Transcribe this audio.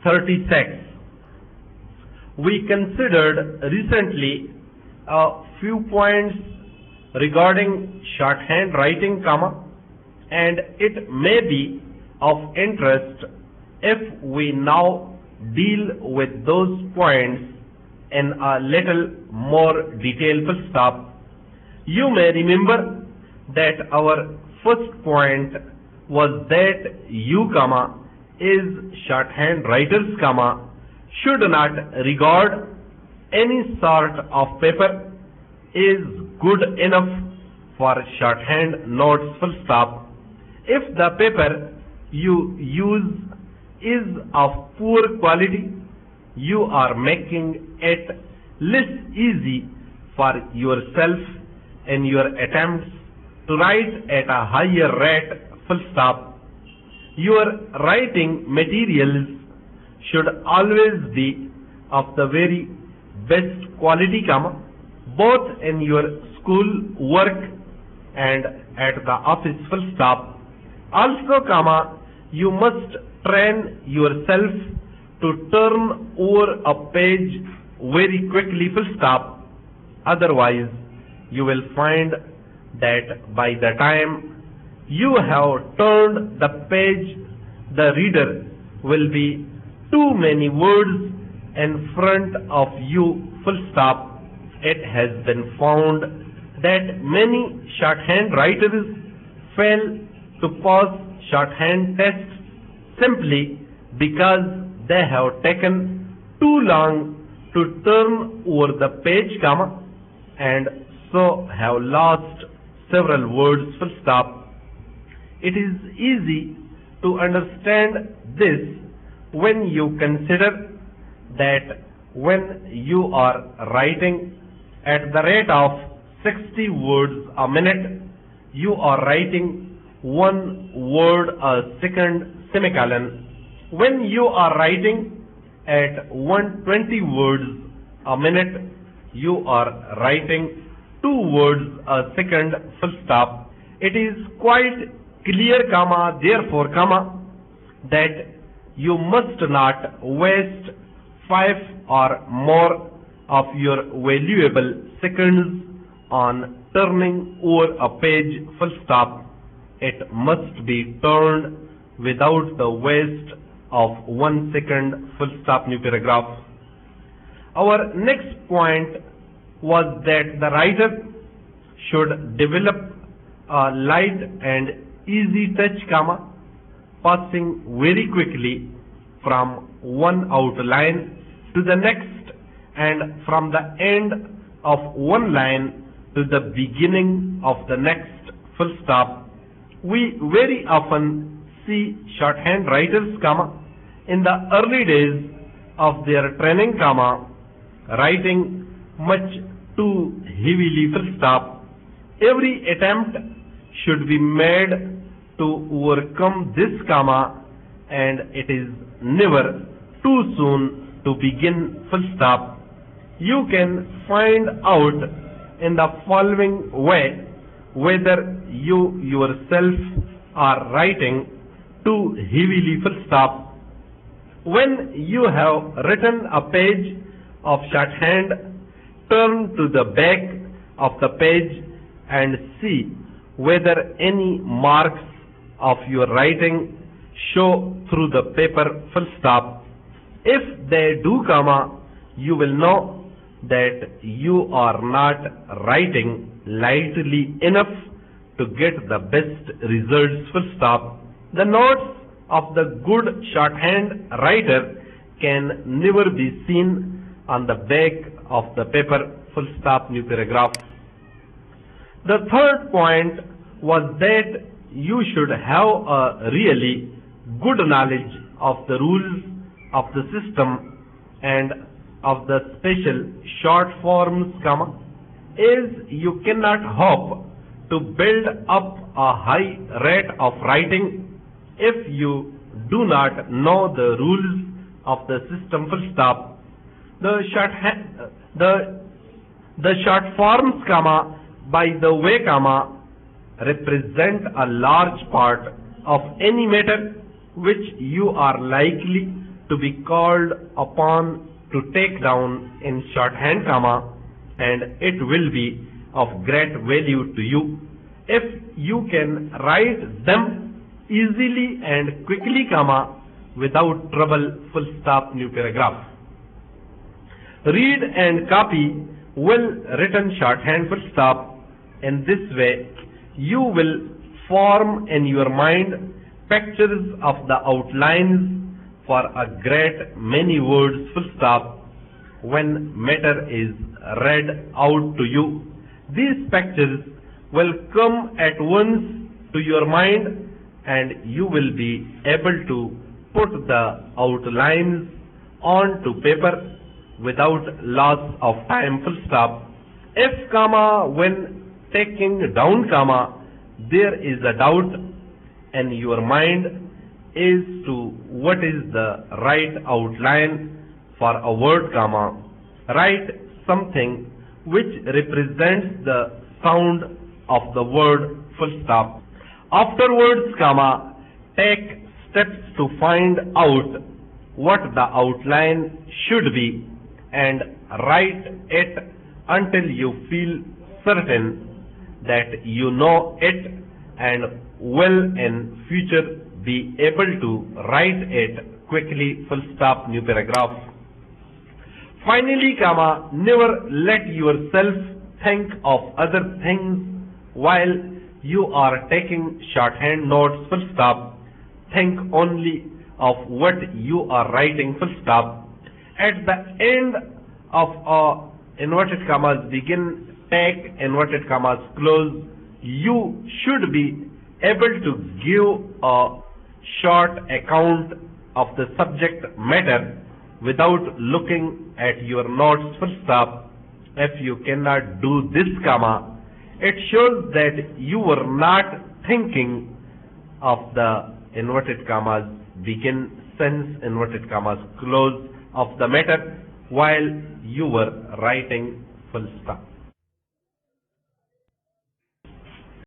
36. We considered recently a few points regarding shorthand writing, and it may be of interest if we now deal with those points in a little more detail. You may remember that our first point was that you, is shorthand writers, should not regard any sort of paper is good enough for shorthand notes, If the paper you use is of poor quality, you are making it less easy for yourself in your attempts to write at a higher rate, Your writing materials should always be of the very best quality, both in your school work and at the office, Also, you must train yourself to turn over a page very quickly, Otherwise, you will find that by the time you have turned the page, the reader will be too many words in front of you, It has been found that many shorthand writers fail to pass shorthand tests simply because they have taken too long to turn over the page, and so have lost several words, It is easy to understand this when you consider that when you are writing at the rate of 60 words a minute, you are writing 1 word a second, semicolon. When you are writing at 120 words a minute, you are writing 2 words a second, It is quite clear, therefore, that you must not waste 5 or more of your valuable seconds on turning over a page, It must be turned without the waste of 1 second, new paragraph. Our next point was that the writer should develop a light and easy touch, passing very quickly from one outline to the next and from the end of one line to the beginning of the next, We very often see shorthand writers, in the early days of their training, writing much too heavily, Every attempt should be made to overcome this, and it is never too soon to begin, You can find out in the following way whether you yourself are writing too heavily, When you have written a page of shorthand, turn to the back of the page and see whether any marks of your writing show through the paper, If they do, you will know that you are not writing lightly enough to get the best results, The notes of the good shorthand writer can never be seen on the back of the paper, new paragraph. The third point was that you should have a really good knowledge of the rules of the system and of the special short forms, as you cannot hope to build up a high rate of writing if you do not know the rules of the system, The short forms, by the way, represent a large part of any matter which you are likely to be called upon to take down in shorthand, comma, and it will be of great value to you if you can write them easily and quickly, comma, without trouble, full stop, new paragraph. Read and copy well written shorthand, full stop. In this way, you will form in your mind pictures of the outlines for a great many words, full stop, when matter is read out to you. These pictures will come at once to your mind, and you will be able to put the outlines onto paper without loss of time, full stop. If, comma, when taking down, comma, there is a doubt in your mind as to what is the right outline for a word, comma, write something which represents the sound of the word, full stop. Afterwards, comma, take steps to find out what the outline should be and write it until you feel certain that you know it and will in future be able to write it quickly, full stop, new paragraph. Finally, comma, never let yourself think of other things while you are taking shorthand notes, full stop. Think only of what you are writing, full stop. At the end of inverted commas begin, take inverted commas close, you should be able to give a short account of the subject matter without looking at your notes, full stop. If you cannot do this, comma, it shows that you were not thinking of the inverted commas begin, sense, inverted commas close of the matter while you were writing, full stop.